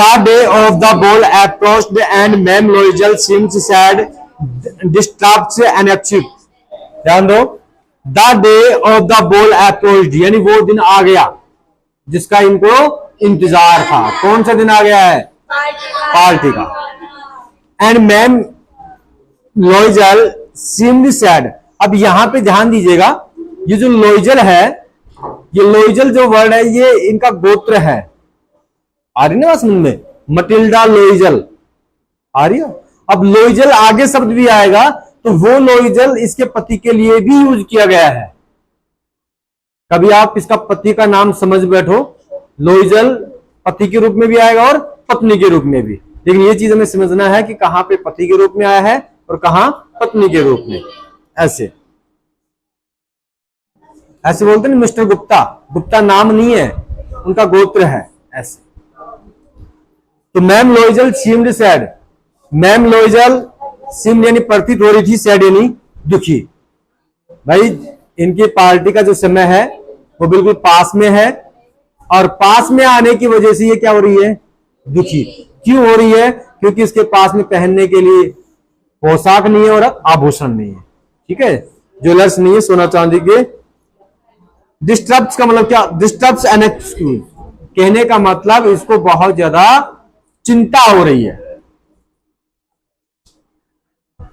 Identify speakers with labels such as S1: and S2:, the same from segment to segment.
S1: The day of the ball approached and Ma'am Loisel seemed sad, disturbed and upset. ध्यान दो, the day of the ball approached यानी वो दिन आ गया जिसका इनको इंतजार था। कौन सा दिन आ गया है? पार्टी का। And ma'am लॉइजल seemed sad. अब यहां पे ध्यान दीजिएगा, ये जो लॉइजल है, ये लॉइजल जो वर्ड है ये इनका गोत्र है। आ रही ना बात समझ में? मटिल्डा लॉइजल आ रही है। अब लॉइजल आगे शब्द भी आएगा तो वो लॉइजल इसके पति के लिए भी यूज किया गया है। कभी आप इसका पति का नाम समझ बैठो, लॉइजल पति के रूप में भी आएगा और पत्नी के रूप में भी। लेकिन ये चीज हमें समझना है कि कहां पे पति के रूप में आया है और कहां पत्नी के रूप में। ऐसे ऐसे बोलते हैं मिस्टर गुप्ता, गुप्ता नाम नहीं है, उनका गोत्र है। ऐसे तो ma'am लॉइजल seemed sad, ma'am लॉइजल seemed यानी प्रतीत हो रही थी, सैड यानी दुखी। भाई इनकी पार्टी का जो समय है वो बिल्कुल पास में है और पास में आने की वजह से ये क्या हो रही है? दुखी। क्यों हो रही है? क्योंकि इसके पास में पहनने के लिए पोशाक नहीं है और आभूषण नहीं है। ठीक है, ज्वेलर्स नहीं है, सोना चांदी के। डिस्टर्ब्स का मतलब क्या? डिस्टर्ब्स एंड एक्सक्यूज, कहने का मतलब इसको बहुत ज्यादा चिंता हो रही है।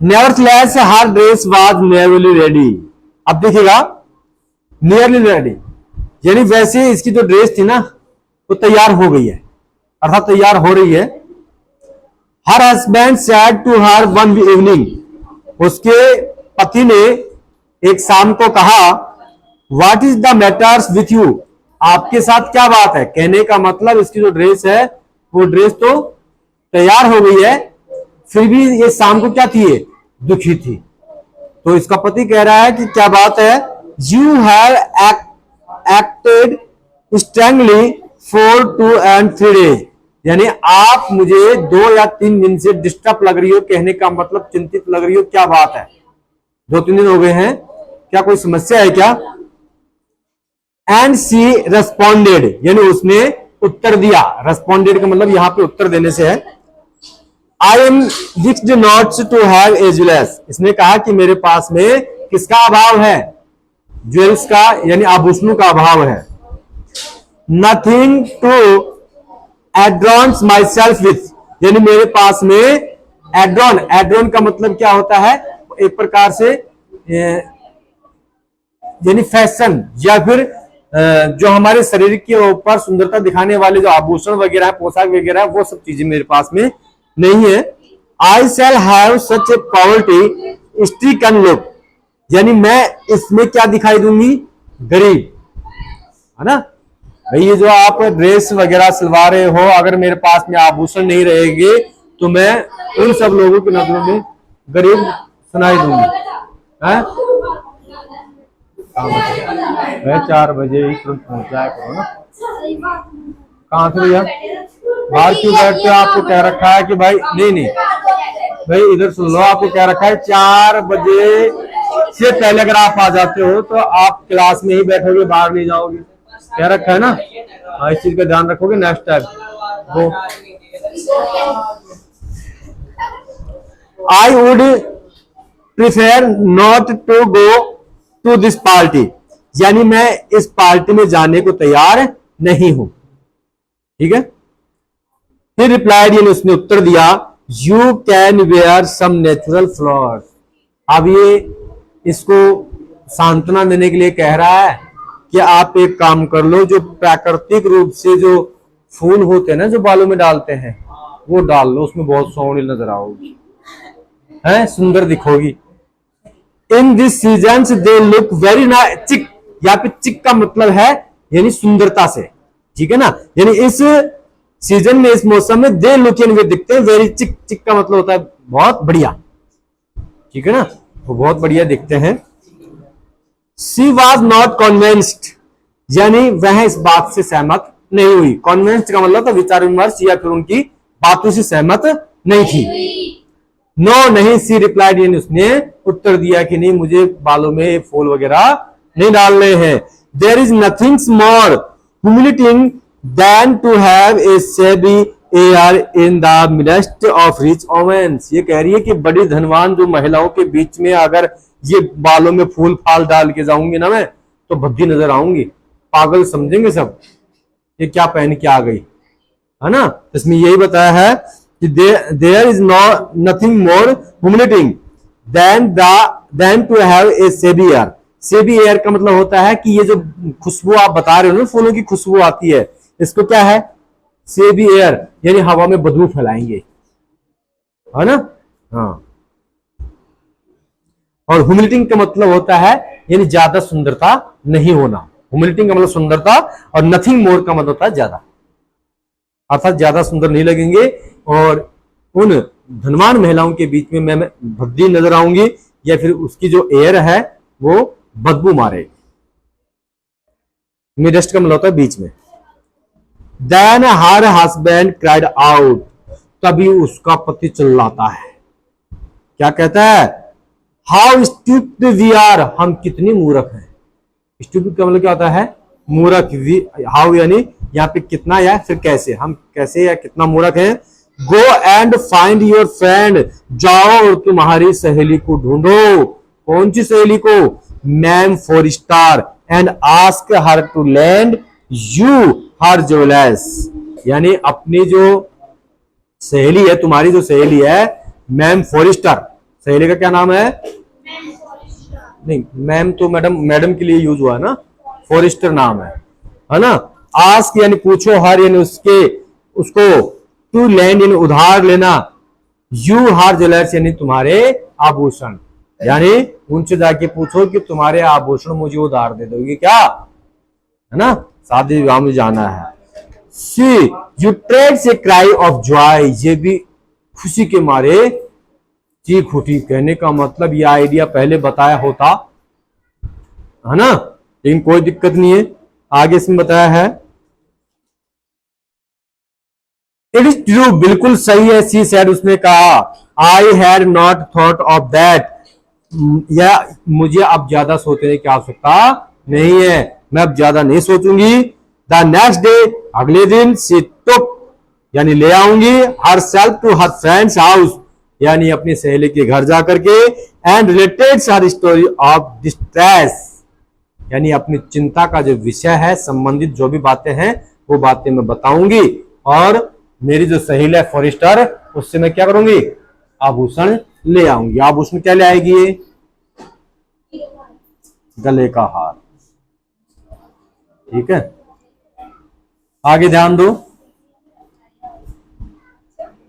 S1: Nevertheless her dress was nearly ready. अब देखिएगा, नियरली रेडी यानी वैसे इसकी जो ड्रेस थी ना वो तैयार हो गई है, अर्थात तैयार हो रही है। Her husband said to her one evening, उसके पति ने एक शाम को कहा, what is the matters with you, आपके साथ क्या बात है? कहने का मतलब इसकी जो ड्रेस है वो ड्रेस तो तैयार हो गई है, फिर भी ये शाम को क्या थी? दुखी थी। तो इसका पति कह रहा है कि क्या बात है? You have acted strongly for 2 and 3 days, यानी आप मुझे 2 या 3 दिन से डिस्टर्ब लग रही हो। कहने का मतलब चिंतित लग रही हो। क्या बात है? 2-3 दिन हो गए हैं, क्या कोई समस्या है क्या? एंड सी रेस्पॉन्डेड यानी उसने उत्तर दिया। रेस्पॉन्डेड का मतलब यहां पे उत्तर देने से है। I am vexed not to have a jewellers, इसने कहा कि मेरे पास में किसका अभाव है? ज्वेल्स का यानी आभूषणों का अभाव है। Nothing to adorn myself with, यानी मेरे पास में एड्रॉन, एड्रॉन का मतलब क्या होता है? एक प्रकार से यानी फैशन या फिर जो हमारे शरीर के ऊपर सुंदरता दिखाने वाले जो आभूषण वगैरह है, पोशाक वगैरह, वो सब चीजें मेरे पास में नहीं है। I shall have such a poverty stricken look, यानी मैं इसमें क्या दिखाई दूंगी? गरीब, है ना भाई। ये जो आप ड्रेस वगैरह सिलवा रहे हो, अगर मेरे पास में आभूषण नहीं रहेंगे तो मैं उन सब लोगों की नजरों में गरीब सुनाई दूंगी। है 4 बजे ही तुरंत पहुंच जाया करो ना। कहाँ थे भैया? बाहर क्यों बैठते हो? आपको कह रखा है कि भाई नहीं भाई इधर सुन लो, आपको कह रखा है 4 बजे से पहले अगर आप आ जाते हो तो आप क्लास में ही बैठोगे, बाहर नहीं जाओगे। कह रखा है ना, इस चीज का ध्यान रखोगे नेक्स्ट टाइम। वो I would prefer not to go to this party, यानी मैं इस पार्टी में जाने को तैयार नहीं हूं। ठीक है, फिर रिप्लाइड यानी उसने उत्तर दिया, you can wear some natural flowers. अब ये इसको सांत्वना देने के लिए कह रहा है कि आप एक काम कर लो, जो प्राकृतिक रूप से जो फूल होते हैं ना जो बालों में डालते हैं वो डाल लो, उसमें बहुत सोहनी नजर आओगी, है सुंदर दिखोगी। In this season they look very nice. Chic, यहाँ पे चिक का मतलब है यानी सुंदरता से, ठीक है ना, यानी इस सीजन में, इस मौसम में दे लुक यानी वे दिखते हैं वेरी चिक। चिक का मतलब होता है बहुत बढ़िया, ठीक है ना, वो बहुत बढ़िया दिखते हैं। शी वॉज नॉट कॉन्वेंस्ड, यानी वह इस बात से सहमत नहीं हुई। कॉन्वेंस्ड का मतलब था विचार विमर्श या फिर उनकी बातों से सहमत नहीं थी। नो नहीं, सी रिप्लाइड यानी उसने उत्तर दिया कि नहीं, मुझे बालों में फूल वगैरह नहीं डालने हैं। There is nothing more humiliating than to have a shabby air in the midst of rich womens, ये कह रही है कि बड़ी धनवान जो महिलाओं के बीच में अगर ये बालों में फूल फाल डाल के जाऊंगी ना मैं, तो भद्दी नजर आऊंगी, पागल समझेंगे सब, ये क्या पहन के आ गई, है ना। इसमें यही बताया है कि there is nothing more humiliating than to have a shabby air. Shabby air का मतलब होता है कि ये जो खुशबू आप बता रहे हो ना, फूलों की खुशबू आती है, इसको क्या है, सेबी एयर, यानी हवा में बदबू फैलाएंगे, है ना। हाँ, और ह्यूमिलिटिंग का मतलब होता है यानी ज्यादा सुंदरता नहीं होना। ह्यूमिलिटिंग का मतलब सुंदरता, और नथिंग मोर का मतलब होता है ज्यादा, अर्थात ज्यादा सुंदर नहीं लगेंगे और उन धनवान महिलाओं के बीच में मैं भद्दी नजर आऊंगी, या फिर उसकी जो एयर है वो बदबू मारे। मिडेस्ट का मतलब होता है बीच में। Then her husband cried out, तभी उसका पति चिल्लाता है, क्या कहता है, हाउ स्टूपिड वी आर, हम कितनी मूर्ख हैं। स्टूपिड का मतलब क्या होता है, मूर्ख। हाउ यानी यहाँ पे कितना या फिर कैसे, हम कैसे या कितना मूर्ख हैं। Go and find your friend, जाओ और तुम्हारी सहेली को ढूंढो। कौन सी सहेली को, ma'am Forrester, and ask her to lend you her jewellers, यानी अपनी जो सहेली है, तुम्हारी जो सहेली है मैम फॉरेस्टर, सहेली का क्या नाम है, नहीं मैम तो मैडम के लिए यूज हुआ है ना, फॉरेस्टर नाम है ना। आस्क यानी पूछो, हर यानी उसको, टू लैंड यानी उधार लेना, यू हर ज्वेलर्स यानी तुम्हारे आभूषण, यानी उनसे जाके पूछो कि तुम्हारे आभूषण मुझे उधार दे दोगे क्या, है ना, शादी विवाह में जाना है। सी यू ट्रेड से क्राई ऑफ जॉय, ये भी खुशी के मारे चीख उठी। कहने का मतलब ये आइडिया पहले बताया होता, है ना, लेकिन कोई दिक्कत नहीं है, आगे इसमें बताया है। इट इज ट्रू, बिल्कुल सही है, सी सेड, उसने कहा, I had not thought of that, या मुझे अब ज्यादा सोचने की आवश्यकता नहीं है, मैं अब ज्यादा नहीं सोचूंगी। द नेक्स्ट डे, अगले दिन, सी टुक यानी ले आऊंगी, herself to her friends house, यानी अपनी सहेली के घर जाकर के, and related her story of distress, यानी अपनी चिंता का जो विषय है, संबंधित जो भी बातें हैं वो बातें मैं बताऊंगी, और मेरी जो सहेली है फॉरेस्टर, उससे मैं क्या करूंगी, आभूषण ले आऊंगी। आभूषण क्या ले आएगी, ये गले का हार, ठीक है। आगे ध्यान दो,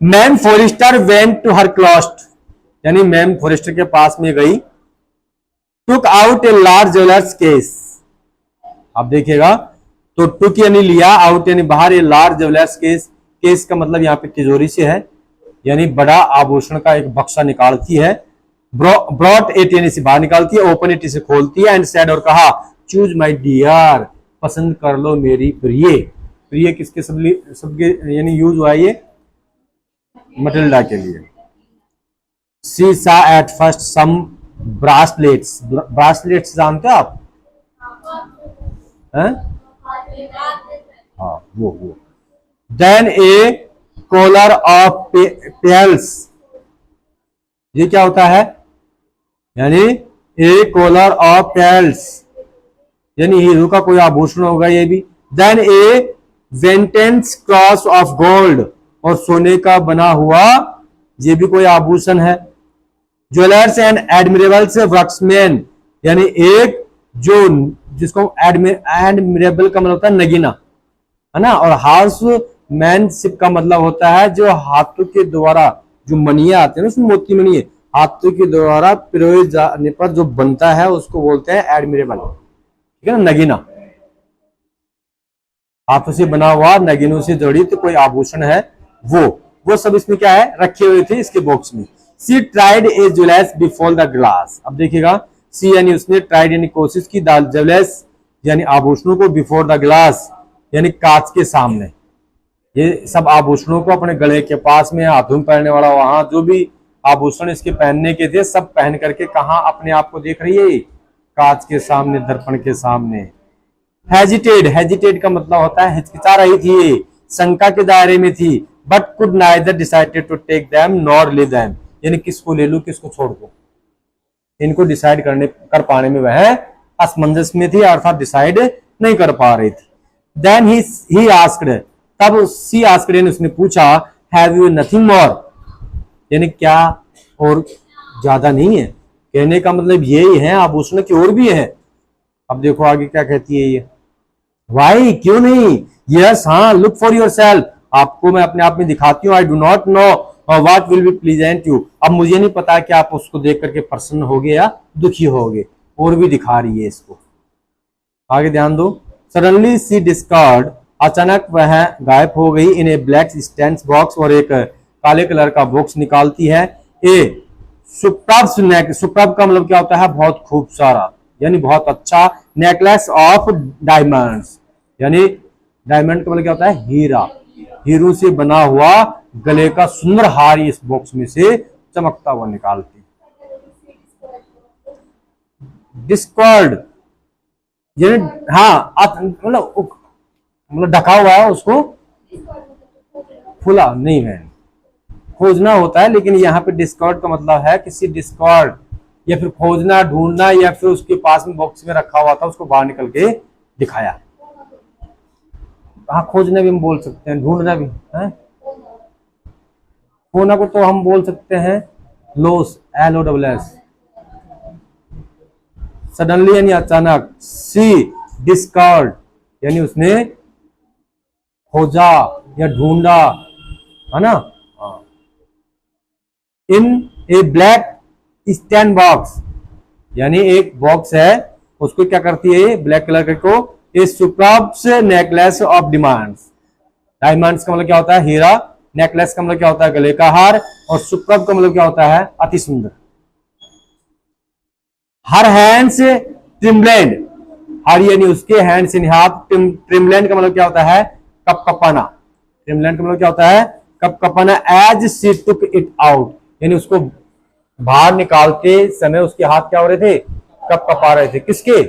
S1: ma'am Forestier went to her closet, यानी मैम फॉरेस्टर के पास में गई, took out a large jewellers case, आप देखिएगा, तो टुक यानी लिया, आउट यानी बाहर, a large jewellers case, case का मतलब यहाँ पे तिजोरी से है, यानी बड़ा आभूषण का एक बक्सा निकालती है, ब्रॉट इट यानी से बाहर निकालती है, ओपन इट इसे खोलती है, एंड सेड और कहा, चूज माय डियर, पसंद कर लो मेरी प्रिय। प्रिय किसके सबके यानी यूज हुआ है, ये मटिल्डा के लिए। सी सा एट फर्स्ट सम ब्रासलेट्स, ब्रासलेट्स जानते हो आप, हैं? हाँ वो then a collar of pearls, ये क्या होता है, यानी ए कॉलर ऑफ पेल्स, यानी हीरो का कोई आभूषण होगा ये भी। Then a venetian cross of gold, और सोने का बना हुआ ये भी कोई आभूषण है। ज्वेलर्स एंड एडमिरेबल्स वर्क्समैन, यानी एक जो जिसको एडमिरेबल का मतलब होता है नगीना, है ना, और हाउस मैनशिप का मतलब होता है जो हाथों के द्वारा जो मणिये आते हैं ना, उसमें मोती मणिये हाथों के द्वारा पिरोए जाने पर जो बनता है उसको बोलते हैं एडमिरेबल, ठीक है ना, नगीना, हाथों से बना हुआ, नगीनों से जड़ित कोई आभूषण है, वो सब इसमें क्या है, रखे हुए थे इसके बॉक्स में। She tried a jewellers before the glass, अब देखिएगा, सी यानी उसने, ट्राइड यानी कोशिश की, द ज्वेलर्स यानी आभूषणों को, बिफोर द ग्लास यानी कांच के सामने, ये सब आभूषणों को अपने गले के पास में, हाथों में पहनने वाला, वहां जो भी आभूषण इसके पहनने के थे सब पहन करके कहा अपने आप को देख रही है, कांच के सामने, दर्पण के सामने। हेजिटेड, हेजिटेड का मतलब होता है हिचकिचा रही थी, शंका के दायरे में थी, but could neither decided to take them nor leave them, यानी किसको ले लूं किसको छोड़ दूं, इनको डिसाइड कर पाने में वह असमंजस में थी, अर्थात डिसाइड नहीं कर पा रही थी। देन ही आस्क्ड, तब सी आस्क्ड यानी उसने पूछा, हैव यू नथिंग मोर, यानी क्या और ज्यादा नहीं है, कहने का मतलब यही है आभूषण की और भी है। अब देखो आगे क्या कहती है ये, वाई क्यों नहीं, यस हाँ, लुक फॉर योर सेल्फ, आपको मैं अपने आप में दिखाती हूँ, I do not know what will be pleasant you, अब मुझे नहीं पता कि आप उसको देख करके प्रसन्न होगे या दुखी होगे, और भी दिखा रही है इसको। आगे ध्यान दो, सडनली सी डिस्कार्ड, अचानक वह गायब हो गई, इन ए ब्लैक स्टैंड बॉक्स, और एक काले कलर का बॉक्स निकालती है, ए सुप्रभ नेक, सुप्रभ का मतलब क्या होता है, बहुत खूब सारा, यानी बहुत अच्छा, नेकलेस ऑफ डायमंड्स, यानी डायमंड का मतलब क्या होता है, हीरा, हीरो से बना हुआ गले का सुंदर हार इस बॉक्स में से चमकता हुआ निकालती। डिस्कॉर्ड यानी हाँ, मतलब ढका हुआ है, उसको खुला नहीं है, खोजना होता है, लेकिन यहाँ पे डिस्कॉर्ड का मतलब है किसी डिस्कॉर्ड, या फिर खोजना ढूंढना, या फिर उसके पास में बॉक्स में रखा हुआ था उसको बाहर निकल के दिखाया। हाँ, खोजना भी हम बोल सकते हैं, ढूंढना भी है, खोना को तो हम बोल सकते हैं लॉस, LOSS। सडनली यानी अचानक, सी डिस्कॉर्ड यानी उसने खोजा या ढूंढा, है ना, इन ए ब्लैक स्टैंड बॉक्स, यानी एक बॉक्स है, उसको क्या करती है ब्लैक कलर को, ए सुप्रब्स नेकलेस ऑफ डिमांड्स, डायमंड्स का मतलब क्या होता है, हीरा, नेकलेस का मतलब क्या होता है, गले का हार, और सुप्रभ का मतलब क्या होता है, अति सुंदर। हर हैंड से ट्रिम्बलैंड, हर यानी उसके हैंड से हाथ, ट्रिम्बलैंड का मतलब क्या होता है, कपकपाना, ट्रिम्बलैंड का मतलब क्या होता है, कपकपाना, as she took it out, यानी उसको बाहर निकालते समय उसके हाथ क्या हो रहे थे, कपकपा रहे थे, किसके,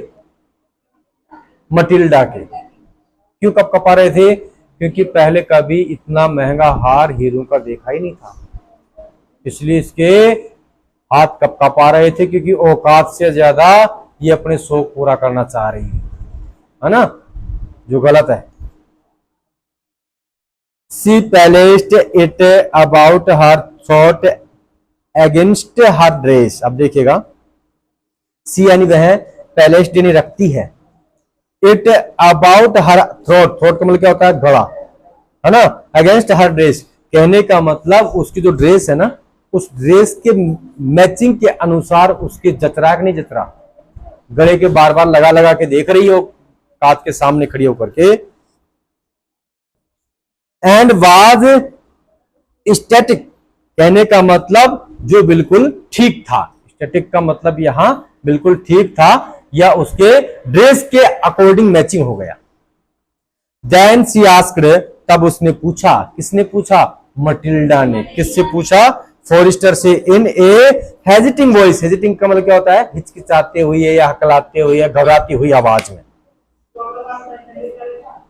S1: मटिल्डा के। क्यों कपकपा रहे थे, क्योंकि पहले कभी इतना महंगा हार हीरो का देखा ही नहीं था, इसलिए इसके हाथ कपकपा रहे थे, क्योंकि औकात से ज्यादा ये अपने शौक पूरा करना चाह रही है ना, जो गलत है। She placed it about her थॉट अगेंस्ट हर ड्रेस, अब देखिएगा, सी यानी वह, पैलेस्ड यानी रखती है, it about her throat, throat का मतलब क्या होता है, गला, है ना, अगेंस्ट हर ड्रेस, कहने का मतलब उसकी जो ड्रेस है ना, उस ड्रेस के मैचिंग के अनुसार उसके जचरा कि नहीं जचरा, गले के बार बार लगा लगा के देख रही हो कांच के सामने खड़ी होकर के, एंड वाज स्टैटिक, कहने का मतलब जो बिल्कुल ठीक था, स्टैटिक का मतलब यहां बिल्कुल ठीक था, या उसके ड्रेस के अकॉर्डिंग मैचिंग हो गया। देन सी आस्क्ड, तब उसने पूछा, किसने पूछा, मटिल्डा ने, किससे पूछा, फॉरेस्टर से, इन ए हेजिटिंग वॉइस, हेजिटिंग का मतलब क्या होता है, हिचकिचाते हुए या हकलाते हुए या घबराती हुई आवाज में,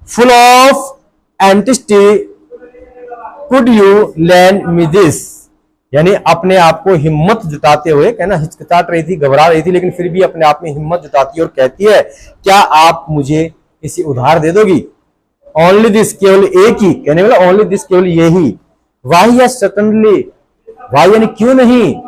S1: full of anxiety, could you lend me this, यानी अपने आप को हिम्मत जुटाते हुए, कहना हिचकिचाट रही थी, घबरा रही थी, लेकिन फिर भी अपने आप में हिम्मत जुटाती है और कहती है, क्या आप मुझे इसे उधार दे दोगी, ओनली दिस, केवल एक ही, कहने वाला ओनली दिस, केवल यही, वाई या सटनली, वाई यानी क्यों नहीं,